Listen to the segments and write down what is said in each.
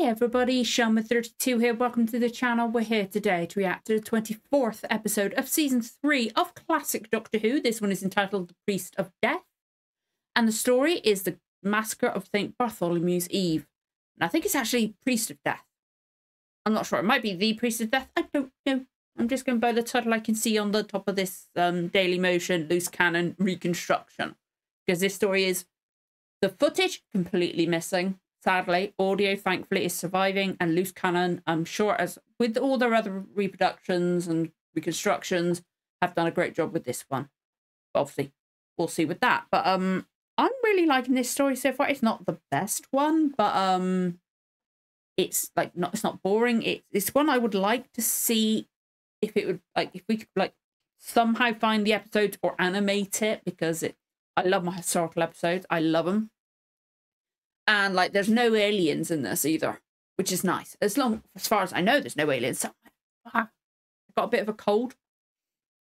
everybody, Shelma32 here. Welcome to the channel. We're here today to react to the 24th episode of Season 3 of classic Doctor Who. This one is entitled The Priest of Death. And the story is the Massacre of St. Bartholomew's Eve. And I think it's actually Priest of Death. I'm not sure. It might be The Priest of Death. I don't know. I'm just going by the title I can see on the top of this Daily Motion Loose Cannon Reconstruction. Because this story is the footage completely missing. Sadly, audio, thankfully, is surviving, and Loose Cannon, I'm sure, as with all their other reproductions and reconstructions, have done a great job with this one. Obviously, we'll see with that. But I'm really liking this story so far. It's not the best one, but it's like it's not boring. It's one I would like to see if it would if we could somehow find the episodes or animate it, because I love my historical episodes. I love them. And there's no aliens in this either, which is nice. As far as I know, there's no aliens. So I've got a bit of a cold,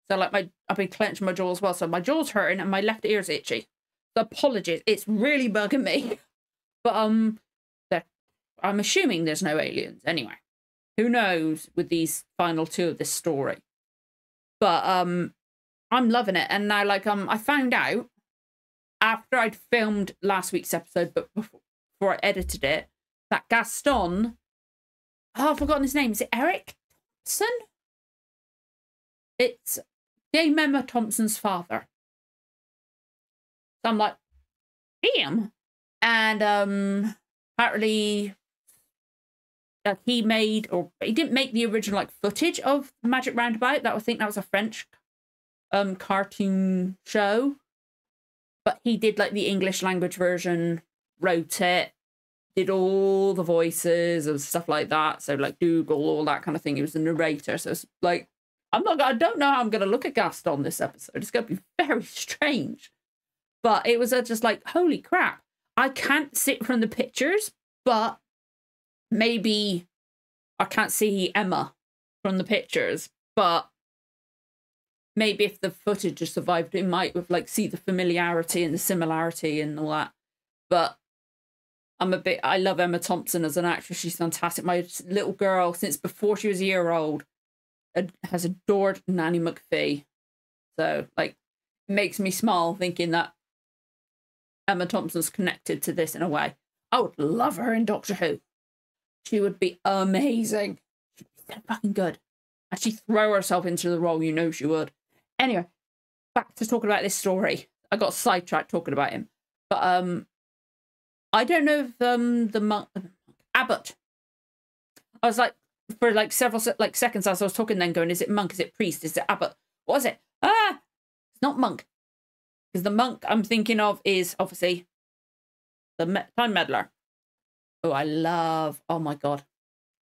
so I've been clenching my jaw as well. So my jaw's hurting and my left ear's itchy. So apologies, it's really bugging me. But I'm assuming there's no aliens anyway. Who knows with these final two of this story? But I'm loving it. And now I found out after I'd filmed last week's episode, but before I edited it, that Gaston, I've forgotten his name. Is it Eric Thompson? It's Dame Emma Thompson's father. So I'm like, him. And apparently he didn't make the original footage of Magic Roundabout. I think that was a French cartoon show. But he did the English language version, wrote it, did all the voices and stuff like that. So Dougal, all that kind of thing. He was the narrator. So it's I don't know how I'm going to look at Gaston this episode. It's going to be very strange. But it was just holy crap. I can't see it from the pictures, but maybe I can't see Emma from the pictures, but maybe if the footage just survived, it might have see the familiarity and the similarity and all that. But I love Emma Thompson as an actress. She's fantastic. My little girl, since before she was a year old, has adored Nanny McPhee. So it makes me smile thinking that Emma Thompson's connected to this in a way. I would love her in Doctor Who. She would be amazing. She'd be so fucking good. And she'd throw herself into the role, you know she would. Anyway, back to talking about this story. I got sidetracked talking about him. But I don't know if the monk Abbot. I was for several seconds as I was talking, then going, is it monk? Is it priest? Is it abbot? What is it? It's not monk. Because the monk I'm thinking of is obviously the Time Meddler. Oh my god.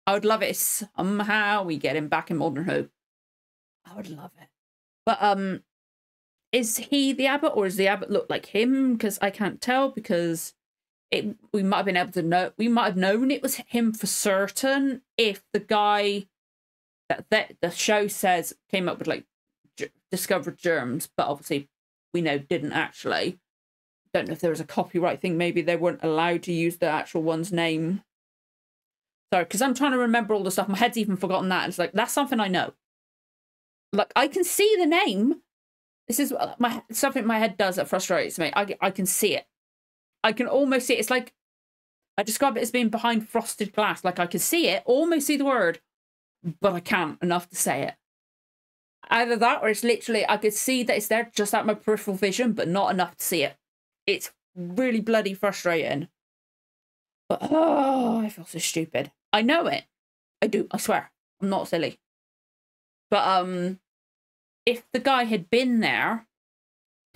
I would love it if somehow we get him back in Modern Who. I would love it. But is he the abbot, or does the abbot look like him? Because I can't tell, because we might have been able to know. We might have known it was him for certain if the guy that the show says came up with discovered germs, but obviously we know didn't actually. Don't know if there was a copyright thing. Maybe they weren't allowed to use the actual one's name. Sorry, because I'm trying to remember all the stuff. My head's even forgotten that. It's that's something I know. I can see the name. This is something my head does that frustrates me. I can see it. I can almost see it. It's I describe it as being behind frosted glass. I can see it, almost see the word, but I can't enough to say it. Either that, or it's literally, I could see that it's there just at my peripheral vision, but not enough to see it. It's really bloody frustrating. But, I feel so stupid. I know it. I do, I swear. I'm not silly. But, if the guy had been there,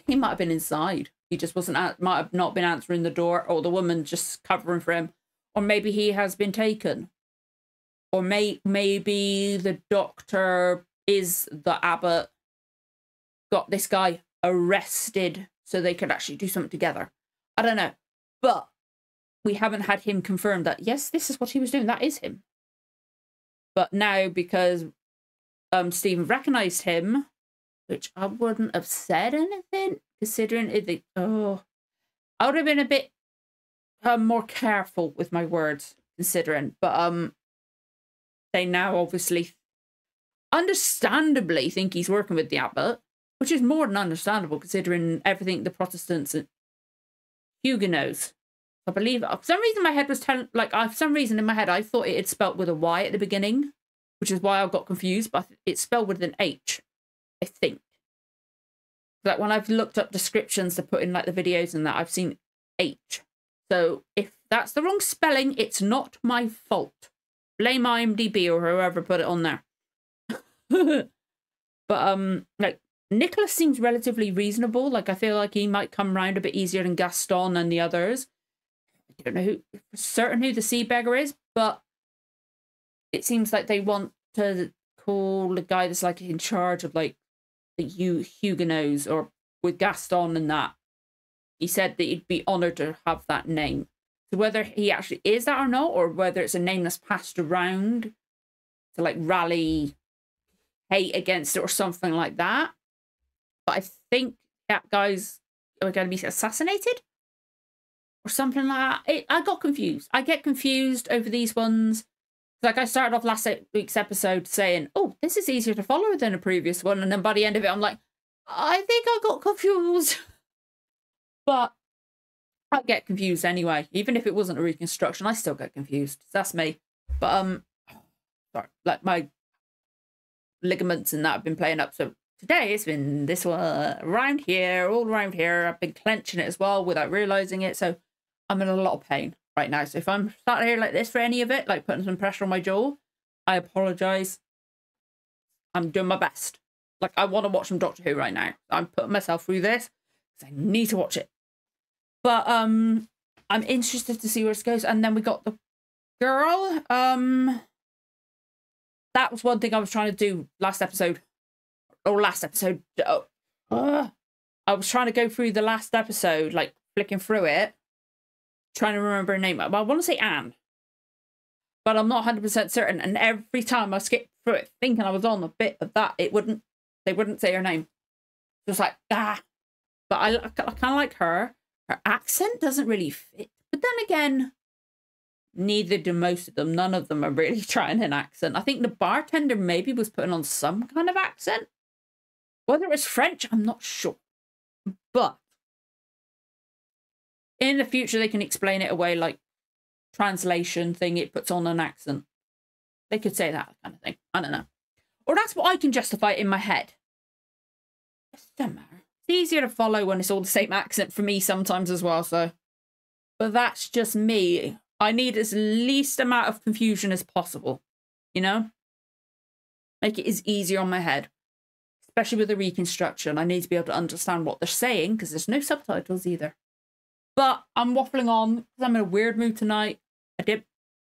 he might have been inside. He just might have not been answering the door, or the woman just covering for him. Or maybe he has been taken. Or maybe the doctor is the abbot, got this guy arrested so they could actually do something together. I don't know. But we haven't had him confirm that, yes, this is what he was doing. That is him. But now, because Stephen recognised him, which I wouldn't have said anything, considering I would have been a bit more careful with my words, considering. But they now obviously, understandably, think he's working with the abbot, which is more than understandable considering everything the Protestants and Huguenots. I believe for some reason my head was telling, like, for some reason in my head I thought it had spelt with a Y at the beginning, which is why I got confused. But it's spelled with an H, I think. Like when I've looked up descriptions to put in like the videos and that, I've seen H. So if that's the wrong spelling, it's not my fault. Blame IMDb or whoever put it on there. But like Nicholas seems relatively reasonable. Like I feel like he might come round a bit easier than Gaston and the others. I don't know for certain who the Sea Beggar is, but it seems like they want to call the guy that's like in charge of like the Huguenots, or with Gaston and that. He said that he'd be honoured to have that name. So whether he actually is that or not, or whether it's a name that's passed around to like rally hate against it or something like that. But I think that guy's going to be assassinated or something like that. I got confused. I get confused over these ones. Like I started off last week's episode saying, oh, this is easier to follow than a previous one. And then by the end of it, I'm like, I think I got confused. But I get confused anyway. Even if it wasn't a reconstruction, I still get confused. That's me. But, sorry, like my ligaments and that have been playing up. So today it's been this one around here, all around here. I've been clenching it as well without realising it. So I'm in a lot of pain right now. So if I'm starting here like this for any of it, like putting some pressure on my jaw, I apologise. I'm doing my best. Like I want to watch some Doctor Who right now. I'm putting myself through this because I need to watch it. But I'm interested to see where it goes. And then we got the girl. That was one thing I was trying to do last episode. Or last episode. I was trying to go through the last episode, like flicking through it, trying to remember her name. Well, I want to say Anne, but I'm not 100% certain. And every time I skipped through it, thinking I was on a bit of that, they wouldn't say her name. Just like But I kind of like her. Her accent doesn't really fit. But then again, neither do most of them. None of them are really trying an accent. I think the bartender maybe was putting on some kind of accent. Whether it was French, I'm not sure. But in the future, they can explain it away like translation thing. It puts on an accent. They could say that kind of thing. I don't know. Or that's what I can justify in my head. It doesn't matter. It's easier to follow when it's all the same accent for me sometimes as well. So, but that's just me. I need as least amount of confusion as possible. You know? Make it as easier on my head. Especially with the reconstruction. I need to be able to understand what they're saying because there's no subtitles either. But I'm waffling on because I'm in a weird mood tonight. I didn't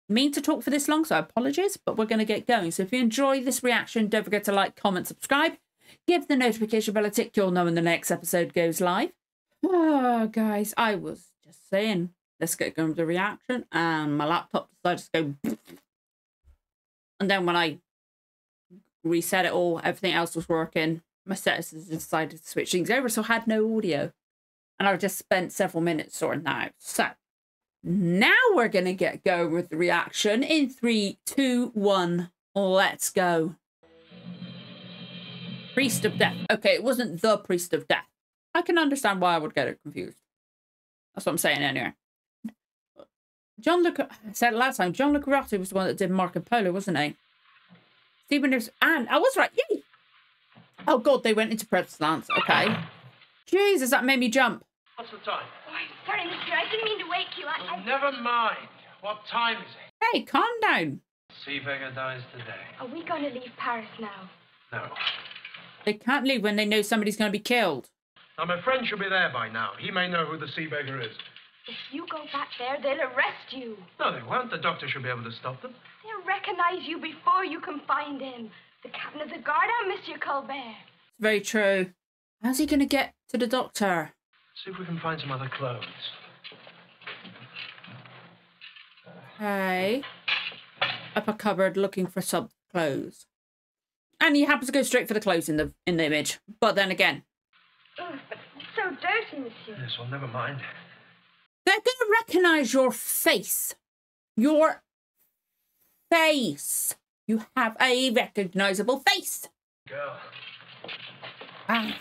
mean to talk for this long, so I apologize, but we're going to get going. So if you enjoy this reaction, don't forget to like, comment, subscribe. Give the notification bell a tick. You'll know when the next episode goes live. Oh, guys, I was just saying, let's get going with the reaction. And my laptop decided to go. And then when I reset it all, everything else was working. My settings decided to switch things over, so I had no audio. And I've just spent several minutes sorting that out. So now we're going to get going with the reaction in 3, 2, 1. Let's go. Priest of Death. Okay, it wasn't the Priest of Death. I can understand why I would get it confused. That's what I'm saying anyway. I said it last time, John Le Carrotti was the one that did Marco Polo, wasn't he? Stephen is, and I was right. Yay! Oh God, they went into Predator Lance. Okay. Jesus, that made me jump. What's the time? Oh, I'm sorry, mister. I didn't mean to wake you. Never mind. What time is it? Hey, calm down. Sea Beggar dies today. Are we going to leave Paris now? No. They can't leave when they know somebody's going to be killed. Now, my friend should be there by now. He may know who the Sea Beggar is. If you go back there, they'll arrest you. No, they won't. The doctor should be able to stop them. They'll recognize you before you can find him. The captain of the guard, Monsieur Colbert. It's very true. How's he going to get to the doctor? See if we can find some other clothes. Hey. Up a cupboard looking for some clothes. And he happens to go straight for the clothes in the image. But then again. Ugh, but it's so dirty, monsieur. Yes, well, never mind. They're going to recognise your face. Your face. You have a recognizable face. Girl. Ah.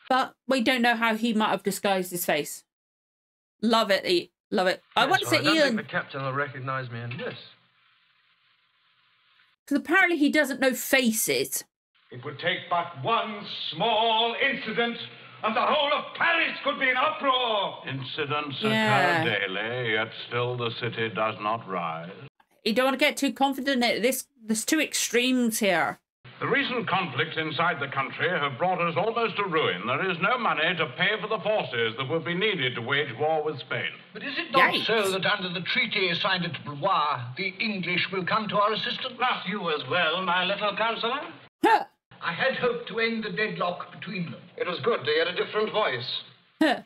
But we don't know how he might have disguised his face. Love it, love it. I want to say I don't Ian. think the captain will recognize me in this. Because apparently he doesn't know faces. It would take but one small incident, and the whole of Paris could be in uproar. Incidents Yeah. occur daily, yet still the city does not rise. You don't want to get too confident in it. There's two extremes here. The recent conflicts inside the country have brought us almost to ruin. There is no money to pay for the forces that would be needed to wage war with Spain. But is it not Yikes. so that under the treaty signed at Blois, the English will come to our assistance? Plus you as well, my little counselor. Huh. I had hoped to end the deadlock between them. It was good to hear a different voice. Huh.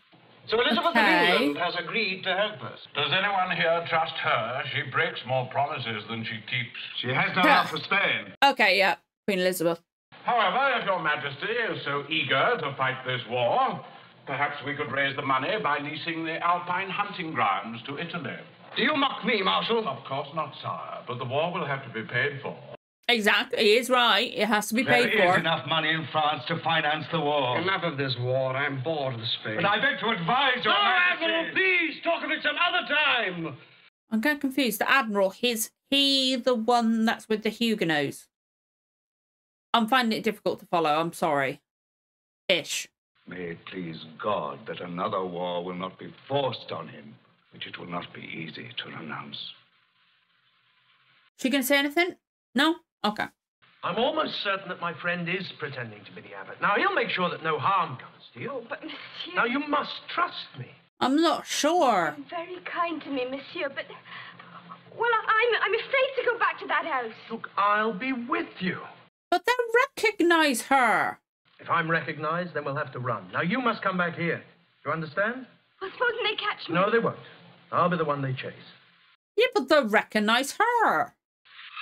So Elizabeth Okay. of England has agreed to help us. Does anyone here trust her? She breaks more promises than she keeps. She has no love for Spain. Okay, yeah. Queen Elizabeth. However, if your majesty is so eager to fight this war, perhaps we could raise the money by leasing the Alpine hunting grounds to Italy. Do you mock me, Marshal? Of course not, sire, but the war will have to be paid for. Exactly. He is right. It has to be paid There is for. enough money in France to finance the war. Enough of this war. I'm bored of Spain. But I beg to advise your Majesty. Admiral, please talk of it some other time. I'm getting confused. The Admiral, is he the one that's with the Huguenots? I'm finding it difficult to follow. I'm sorry. Ish. May it please God that another war will not be forced on him, which it will not be easy to renounce. She gonna say anything? No? Okay. I'm almost certain that my friend is pretending to be the abbot. Now, he'll make sure that no harm comes to you. But, monsieur... Now, you must trust me. I'm not sure. You're very kind to me, monsieur, but... Well, I'm afraid to go back to that house. Look, I'll be with you. But they recognize her. If I'm recognized, then we'll have to run. Now, you must come back here. You understand? Well, supposing they catch me. No, they won't. I'll be the one they chase. Yeah, but they recognize her.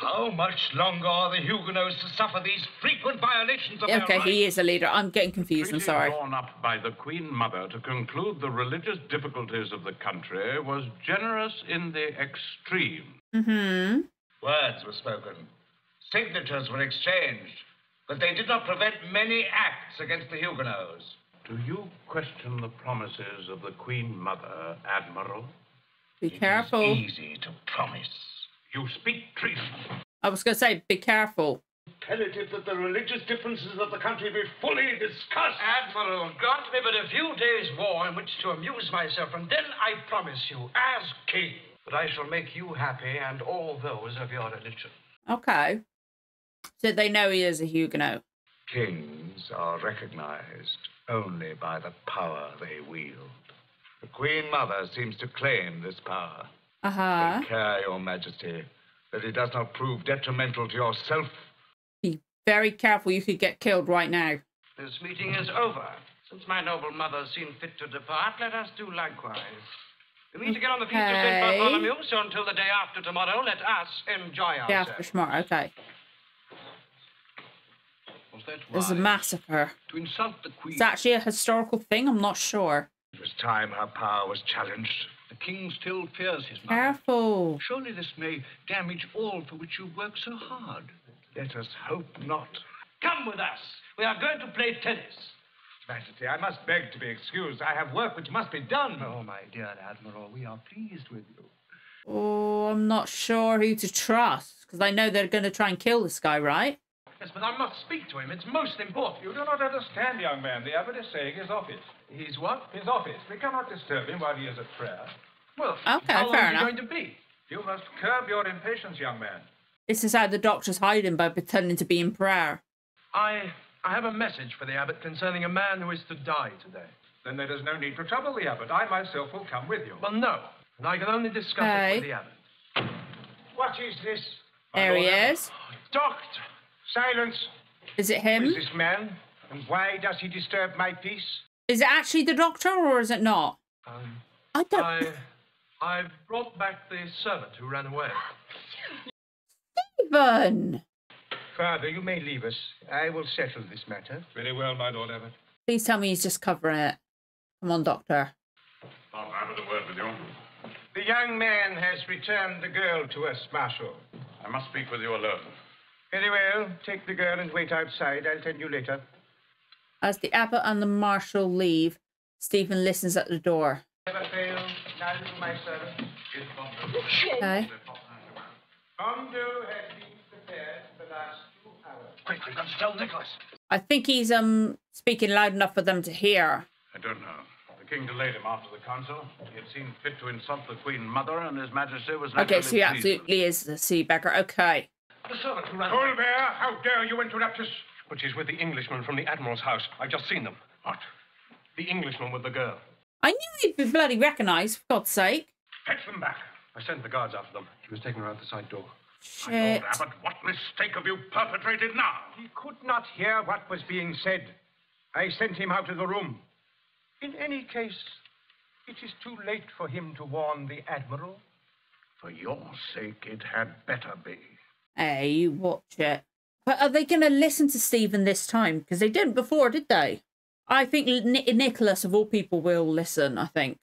How much longer are the Huguenots to suffer these frequent violations of their Okay, rights? he is a leader. I'm getting confused. I'm Treaty sorry. drawn up by the Queen Mother to conclude the religious difficulties of the country was generous in the extreme. Mm-hmm. Words were spoken. Signatures were exchanged. But they did not prevent many acts against the Huguenots. Do you question the promises of the Queen Mother, Admiral? Be careful. Easy to promise. You speak treason. I was going to say, be careful. Imperative that the religious differences of the country be fully discussed. Admiral, grant me but a few days' war in which to amuse myself, and then I promise you, as king, that I shall make you happy and all those of your religion. Okay. So they know he is a Huguenot. Kings are recognized only by the power they wield. The Queen Mother seems to claim this power. Uh-huh. Take care, Your Majesty, that it does not prove detrimental to yourself. Be very careful. You could get killed right now. This meeting is over. Since my noble mother has seen fit to depart, let us do likewise. We meet again on the feast of St. Okay. Bartholomew, so until the day after tomorrow, let us enjoy Yeah, ourselves. for smart. Okay. Was that There's a massacre. To insult the Queen. It's actually a historical thing. I'm not sure. It was time her power was challenged. The King still fears his mother. Careful. Surely this may damage all for which you work so hard. Let us hope not. Come with us. We are going to play tennis. Majesty, I must beg to be excused. I have work which must be done. Oh, my dear Admiral, we are pleased with you. Oh, I'm not sure who to trust. Because I know they're going to try and kill this guy, right? Yes, but I must speak to him. It's most important. You do not understand, young man. The abbot is saying his office. He's what? His office. We cannot disturb him while he is at prayer. Well, Okay, how long fair is he enough. going to be? You must curb your impatience, young man. This is how the doctor's hiding by pretending to be in prayer. I have a message for the abbot concerning a man who is to die today. Then there is no need to trouble the abbot. I myself will come with you. Well, no. And I can only discuss it with the abbot. What is this? There he is. Doctor! Silence! Is it Who him? is this man? And why does he disturb my peace? Is it actually the doctor or is it not? I don't... I brought back the servant who ran away. Stephen! Father, you may leave us. I will settle this matter. Very well, my Lord Abbot. Please tell me he's just covering it. Come on, doctor. I'll have a word with you. The young man has returned the girl to us, Marshal. I must speak with you alone. Very well. Take the girl and wait outside. I'll tell you later. As the abbot and the marshal leave, Stephen listens at the door. Never fail. Now to my servant. Okay. Bondo has been prepared for the last 2 hours. Quick, we've got to tell Nicholas. I think he's speaking loud enough for them to hear. I don't know. The king delayed him after the council. He had seen fit to insult the Queen Mother, and His Majesty was naturally Okay, so he pleased. absolutely is the Sea Beggar. Okay. The servant who ran. Colbert, how dare you interrupt us? But she's with the Englishman from the Admiral's house. I've just seen them. What? The Englishman with the girl. I knew he'd be bloody recognised, for God's sake. Fetch them back. I sent the guards after them. He was taken her out the side door. My Shit. Lord Abbot, what mistake have you perpetrated now? He could not hear what was being said. I sent him out of the room. In any case, it is too late for him to warn the Admiral. For your sake, it had better be. Hey, you watch it. But are they going to listen to Stephen this time? Because they didn't before, did they? I think Nicholas, of all people, will listen, I think.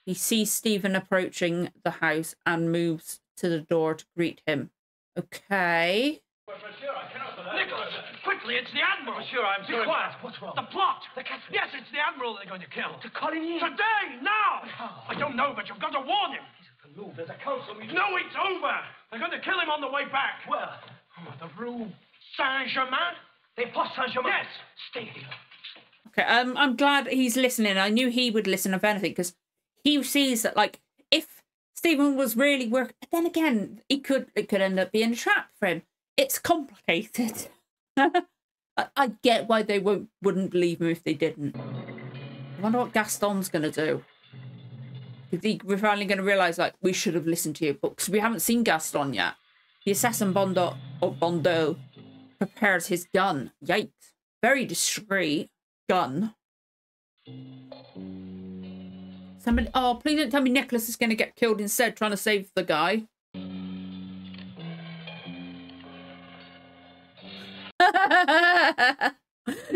He sees Stephen approaching the house and moves to the door to greet him. Okay. Nicholas, quickly, it's the Admiral. Monsieur, I'm sorry. Be quiet. What's wrong? The plot. Yes, it's the Admiral they're going to kill. To Coligny? Today, now. How? I don't know, but you've got to warn him. The Louvre, there's a council meeting. No, it's over. They're going to kill him on the way back. Where? Oh, the Rue Saint-Germain. The Poste Saint-Germain. Yes. Stay here. Okay, I'm glad he's listening. I knew he would listen, if anything, because he sees that, like, if Stephen was really working, then again, it could end up being a trap for him. It's complicated. I get why they wouldn't believe him if they didn't. I wonder what Gaston's going to do. We're finally going to realise, like, we should have listened to you, but because we haven't seen Gaston yet. The assassin Bondo prepares his gun. Yikes. Very discreet gun. Somebody, oh, please don't tell me Nicholas is going to get killed instead trying to save the guy.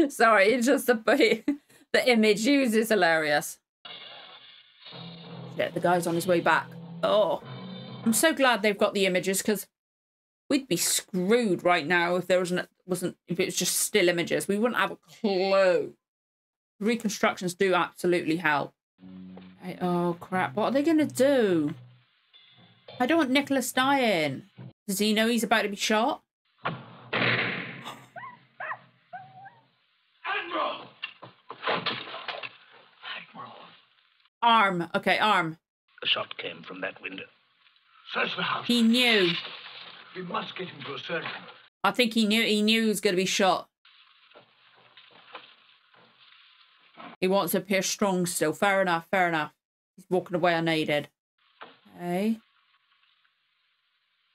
Sorry, it's just the image used is hilarious. Shit, the guy's on his way back. Oh, I'm so glad they've got the images, because we'd be screwed right now if there if it was just still images. We wouldn't have a clue. Reconstructions do absolutely help. Hey, oh crap! What are they gonna do? I don't want Nicholas dying. Does he know he's about to be shot? Arm. Okay, arm. The shot came from that window. Search the house. He knew. We must get him to a surgeon. I think he knew he was going to be shot. He wants to appear strong still. Fair enough, fair enough. He's walking away unaided. Okay.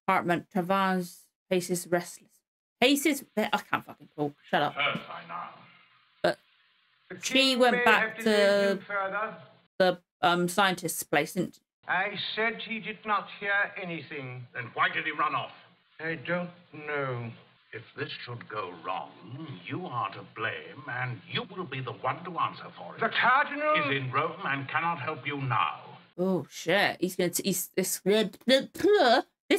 Apartment. Travans. Paces restless. Paces. I can't fucking talk. Shut up. Hurt by now. But she went back to the scientist's place, didn't she? I said he did not hear anything. Then why did he run off? I don't know. If this should go wrong, you are to blame, and you will be the one to answer for it. The Cardinal is in Rome and cannot help you now. Oh shit! This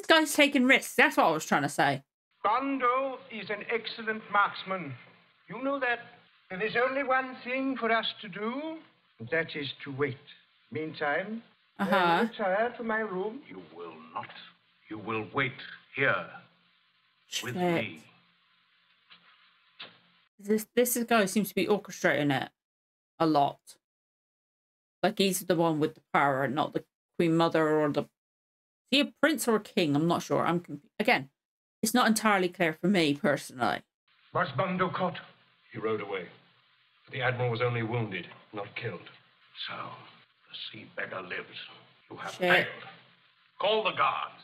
guy's taking risks. That's what I was trying to say. Bondo is an excellent marksman. You know that. There is only one thing for us to do, and that is to wait. Meantime, I will retire to my room. You will not. You will wait here with me. This guy seems to be orchestrating it a lot. Like he's the one with the power and not the Queen Mother or the... Is he a prince or a king? I'm not sure. I'm confused. Again, it's not entirely clear for me personally. Was Bondo caught? He rode away. The Admiral was only wounded, not killed. So, the Sea Beggar lives. You have Shit. failed. Call the guards.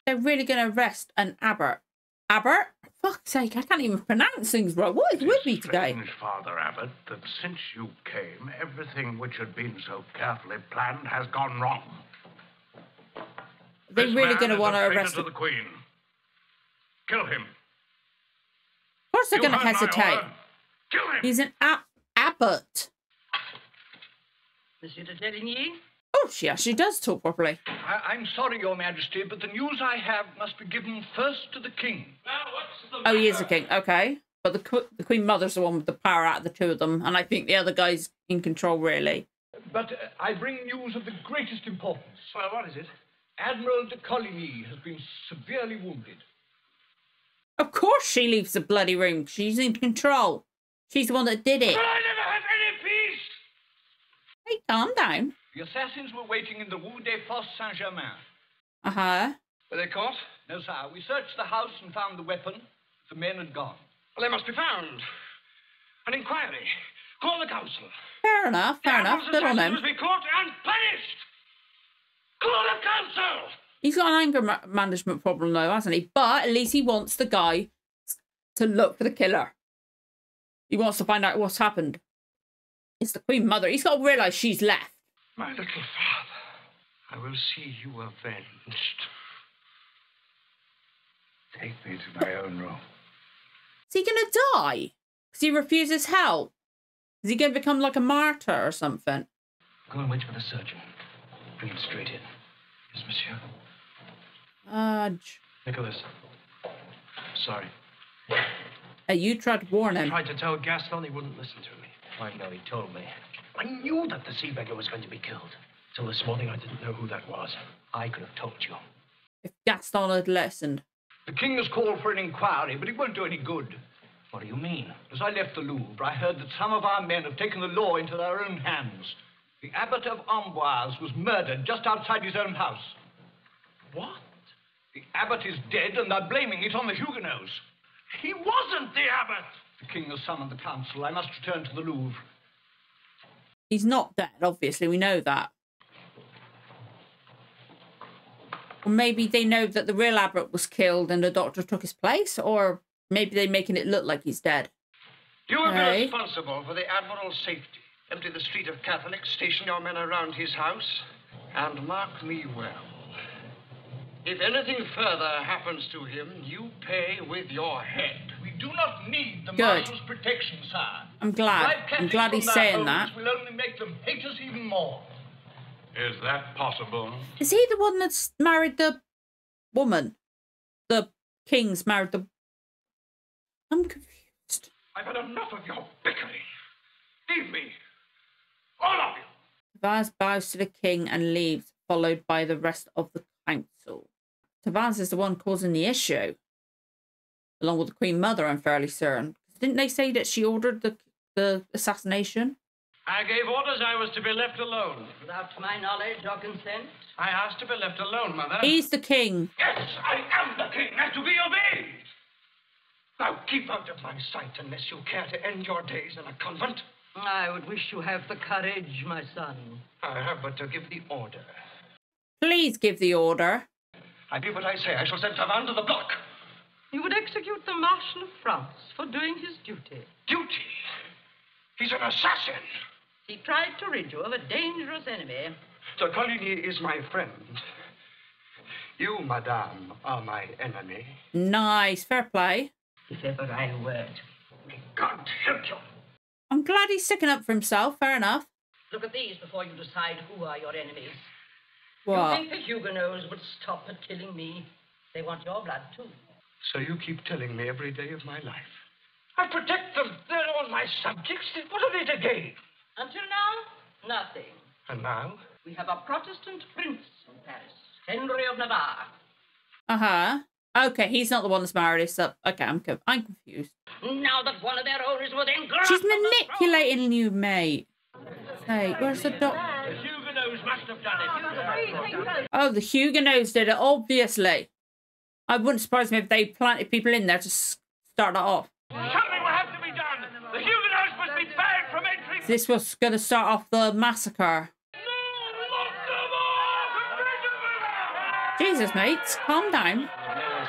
They're really going to arrest an abbot. Abbot? For fuck's sake, I can't even pronounce things right. What is with me today? Strange, Father Abbot, that since you came, everything which had been so carefully planned has gone wrong. They're really going to want to arrest arrest him. him. The Queen. Kill him. Of course they're going to heard my hesitate. order. Kill him. He's an abbot. Monsieur de Téligny? Oh, she actually does talk properly. I'm sorry, Your Majesty, but the news I have must be given first to the king. Oh, he is a king. Okay. But the Queen Mother's the one with the power out of the two of them. And I think the other guy's in control, really. But I bring news of the greatest importance. Well, what is it? Admiral de Coligny has been severely wounded. Of course she leaves the bloody room. She's in control. She's the one that did it. But I never had any peace! Hey, calm down. The assassins were waiting in the Rue des Fosses Saint-Germain. Uh-huh. Were they caught? No, sir. We searched the house and found the weapon. The men had gone. Well, they must be found. An inquiry. Call the council. Fair enough, fair enough. Good on him. Must be caught and punished. Call the council. He's got an anger management problem, though, hasn't he? But at least he wants the guy to look for the killer. He wants to find out what's happened. It's the Queen Mother. He's got to realise she's left. My little father, I will see you avenged. Take me to my own room. Is he going to die? Because he refuses help? Is he going to become like a martyr or something? Go and wait for the surgeon. Bring him straight in. Yes, monsieur. Nicholas. Sorry. Hey, you tried to warn him. I tried to tell Gaston, he wouldn't listen to me. I know, he told me. I knew that the Sea Beggar was going to be killed. Till this morning, I didn't know who that was. I could have told you. If Gaston had listened. The king has called for an inquiry, but it won't do any good. What do you mean? As I left the Louvre, I heard that some of our men have taken the law into their own hands. The abbot of Amboise was murdered just outside his own house. What? The abbot is dead, and they're blaming it on the Huguenots. He wasn't the abbot! The king has summoned the council. I must return to the Louvre. He's not dead, obviously. We know that. Or maybe they know that the real abbot was killed and the doctor took his place. Or maybe they're making it look like he's dead. You will be responsible for the Admiral's safety. Empty the street of Catholics, station your men around his house, and mark me well. If anything further happens to him, you pay with your head. We do not need the Good. marshal's protection, sir. I'm glad. I'm glad he's saying that. Will only make them hate us even more. Is that possible? Is he the one that's married the woman? The king's married the... I'm confused. I've had enough of your bickering. Leave me. All of you. Tavaz bows to the king and leaves, followed by the rest of the council. Tavaz is the one causing the issue. Along with the Queen Mother, I'm fairly certain. Didn't they say that she ordered the assassination? I gave orders I was to be left alone. Without my knowledge or consent? I asked to be left alone, Mother. He's the king. Yes, I am the king, and to be obeyed. Now keep out of my sight unless you care to end your days in a convent. I would wish you have the courage, my son. I have but to give the order. Please give the order. I do what I say. I shall send Tavan to the block. You would execute the Marshal of France for doing his duty. Duty? He's an assassin. He tried to rid you of a dangerous enemy. Sir Coligny is my friend. You, madame, are my enemy. Nice. Fair play. If ever I were May God help you. I'm glad he's sticking up for himself. Fair enough. Look at these before you decide who are your enemies. What? You think the Huguenots would stop at killing me? They want your blood, too. So you keep telling me every day of my life. I protect them. They're all my subjects. What are they to gain? Until now, nothing. And now? We have a Protestant prince in Paris, Henry of Navarre. Uh-huh. Okay, he's not the one that's married. So, okay, I'm confused. Now that one of their own is within grasp She's of the manipulating you, mate. Hey, where's the doctor? The Huguenots must have done it. Oh, the Huguenots did it, obviously. I wouldn't surprise me if they planted people in there to start it off. Something will have to be done. The Huguenots must be banned from entering. This was going to start off the massacre. Jesus, mates, calm down.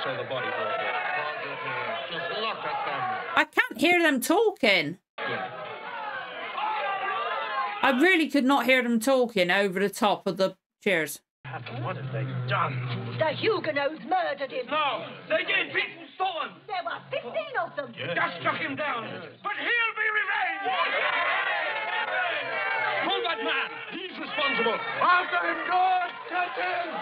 Saw the body just look at them. I can't hear them talking. I really could not hear them talking over the top of the cheers. What have they done? The Huguenots murdered him. No, they did. People saw him. There were 15 of them. Just struck him down. But he'll be revenged. Hold that man. He's responsible. After him, George! Catch him!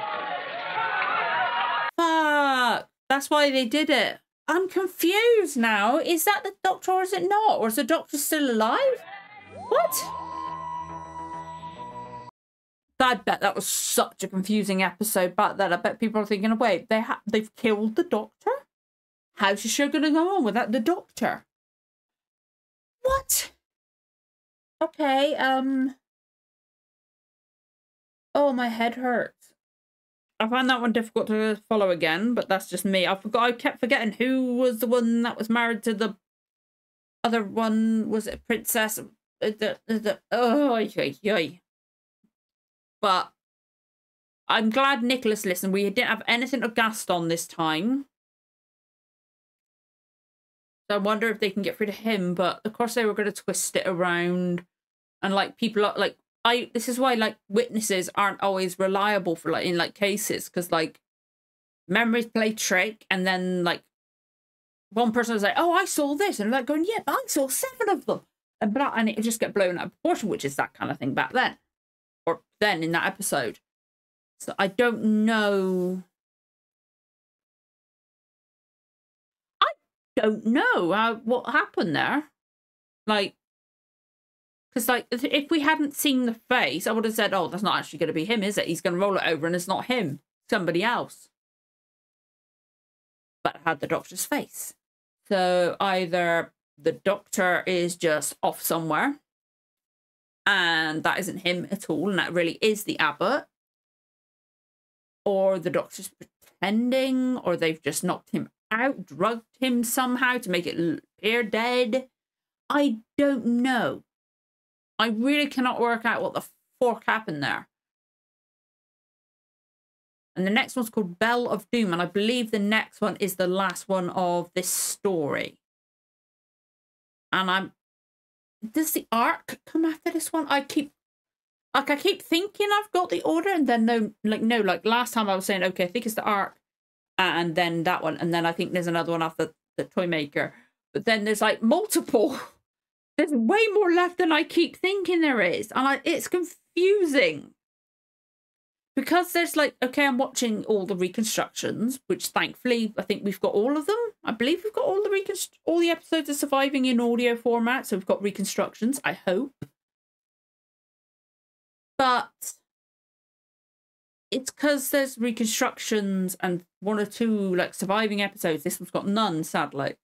Fuck! That's why they did it. I'm confused now. Is that the doctor or is it not? Or is the doctor still alive? What? I bet that was such a confusing episode back then. I bet people are thinking, wait, they've killed the doctor? How's the show going to go on without the doctor? What? Okay, oh, my head hurts. I found that one difficult to follow again, but that's just me. I kept forgetting who was the one that was married to the other one. Was it Princess? Oh, yoy. But I'm glad Nicholas listened. We didn't have anything of Gaston this time. So I wonder if they can get rid of him. But of course they were going to twist it around. And like people are like, this is why like witnesses aren't always reliable for like in like cases. Because like memories play trick. And then like one person was like, oh, I saw this. And like going, yeah, but I saw 7 of them. And it just get blown out of proportion, which is that kind of thing back then. Or then in that episode. So I don't know. I don't know what happened there. Like, because like if we hadn't seen the face, I would have said, oh, that's not actually going to be him, is it? He's going to roll it over and it's not him. Somebody else. But it had the doctor's face. So either the doctor is just off somewhere. And that isn't him at all, and that really is the abbot. Or the doctor's pretending, or they've just knocked him out, drugged him somehow to make it appear dead. I don't know. I really cannot work out what the fork happened there. And the next one's called Bell of Doom, and I believe the next one is the last one of this story. And does the Ark come after this one? I keep thinking I've got the order, and then no, like last time I was saying, okay, I think it's the Ark, and then that one, and then I think there's another one after the Toy Maker. But then there's like multiple. There's way more left than I keep thinking there is, and it's confusing. Because there's like, okay, I'm watching all the reconstructions, which thankfully I think we've got all of them. I believe we've got all the episodes are surviving in audio format, so we've got reconstructions, I hope. But it's because there's reconstructions and 1 or 2 like surviving episodes. This one's got none, sadly.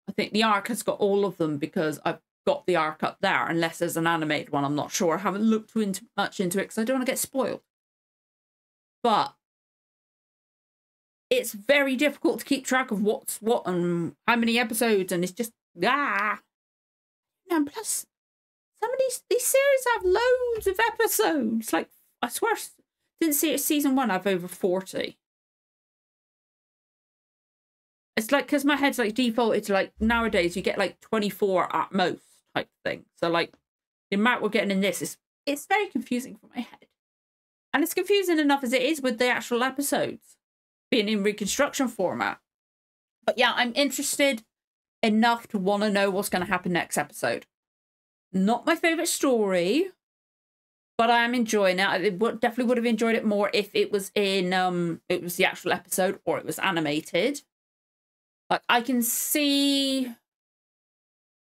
I think the Ark has got all of them because I've got the Ark up there, unless there's an animated one. I'm not sure. I haven't looked much into it because I don't want to get spoiled. But it's very difficult to keep track of what's what and how many episodes, and it's just And plus, some of these series have loads of episodes. Like, I swear, didn't see it season 1. I've over 40. It's like, because my head's like defaulted to like nowadays you get like 24 at most type thing. So like the amount we're getting in this it's very confusing for my head. And it's confusing enough as it is with the actual episodes being in reconstruction format. But yeah, I'm interested enough to want to know what's going to happen next episode. Not my favourite story, but I am enjoying it. I definitely would have enjoyed it more if it was in it was the actual episode or it was animated. Like, I can see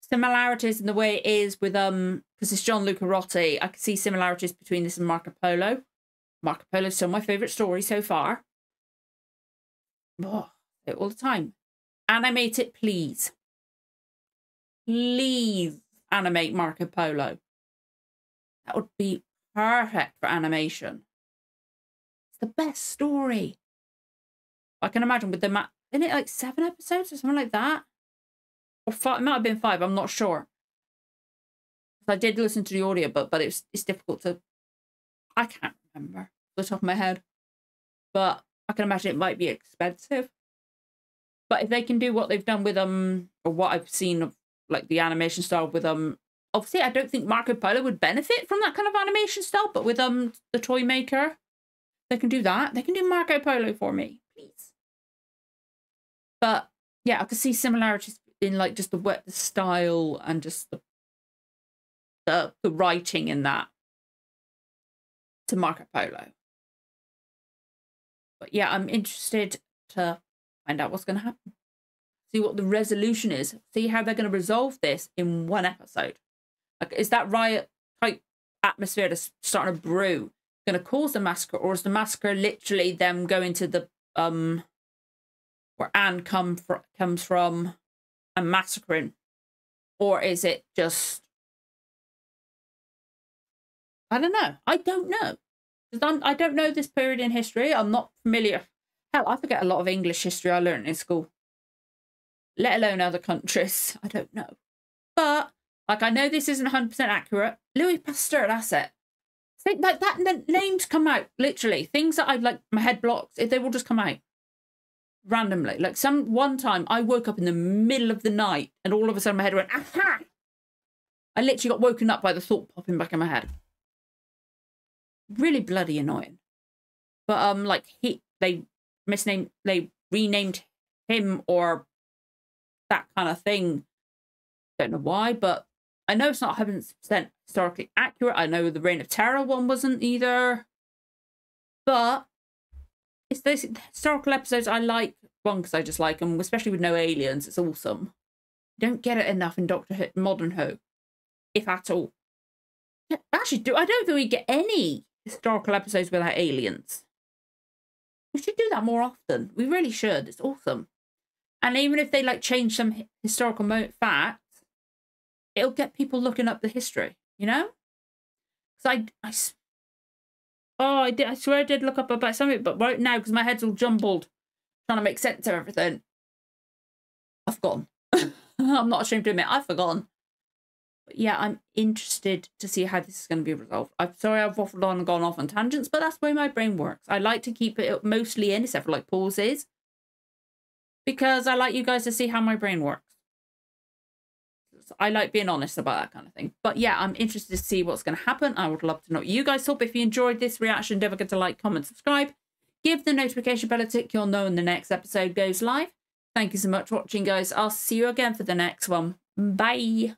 similarities in the way it is with because it's Gianluca Rotti. I can see similarities between this and Marco Polo. Marco Polo is still my favourite story so far. Oh, all the time. Animate it, please. Please animate Marco Polo. That would be perfect for animation. It's the best story. I can imagine with the isn't it like 7 episodes or something like that? Or 5, it might have been 5, I'm not sure. I did listen to the audio, but it's difficult to, I can't remember off the top of my head. But I can imagine it might be expensive. But if they can do what they've done with or what I've seen of like the animation style with obviously I don't think Marco Polo would benefit from that kind of animation style, but with the Toy Maker, they can do that. They can do Marco Polo for me, please. But yeah, I can see similarities in like just the style and just the writing in that. to Marco Polo. But yeah, I'm interested to find out what's going to happen. See what the resolution is. See how they're going to resolve this in one episode. Like, is that riot type atmosphere that's starting to brew going to cause the massacre, or is the massacre literally them going to the where Anne comes from and massacring, or is it just, I don't know. I don't know. I don't know this period in history. I'm not familiar. Hell, I forget a lot of English history I learned in school, let alone other countries. I don't know. But, like, I know this isn't 100% accurate. Louis Pasteur, that's it. Think like that, names come out, literally. Things that I, like, my head blocks, they will just come out. Randomly. Like, one time, I woke up in the middle of the night, and all of a sudden my head went, aha! I literally got woken up by the thought popping back in my head. Really bloody annoying. But, like, they renamed him, or that kind of thing. Don't know why, but I know it's not 100% historically accurate. I know the Reign of Terror one wasn't either. But it's those historical episodes I like. One, because I just like them, especially with no aliens. It's awesome. You don't get it enough in Doctor Who, Modern Who, if at all. Actually, I don't think we get any historical episodes without aliens. We should do that more often. We really should. It's awesome. And even if they, like, change some historical facts, it'll get people looking up the history, you know? Because I swear I did look up about something, but right now, because my head's all jumbled, trying to make sense of everything, I've forgotten. I'm not ashamed to admit, I've forgotten. But yeah, I'm interested to see how this is going to be resolved. I'm sorry I've waffled on and gone off on tangents, but that's the way my brain works. I like to keep it mostly in, except for, like, pauses, because I like you guys to see how my brain works. I like being honest about that kind of thing. But yeah, I'm interested to see what's going to happen. I would love to know what you guys thought. If you enjoyed this reaction, don't forget to like, comment, subscribe. Give the notification bell a tick. You'll know when the next episode goes live. Thank you so much for watching, guys. I'll see you again for the next one. Bye.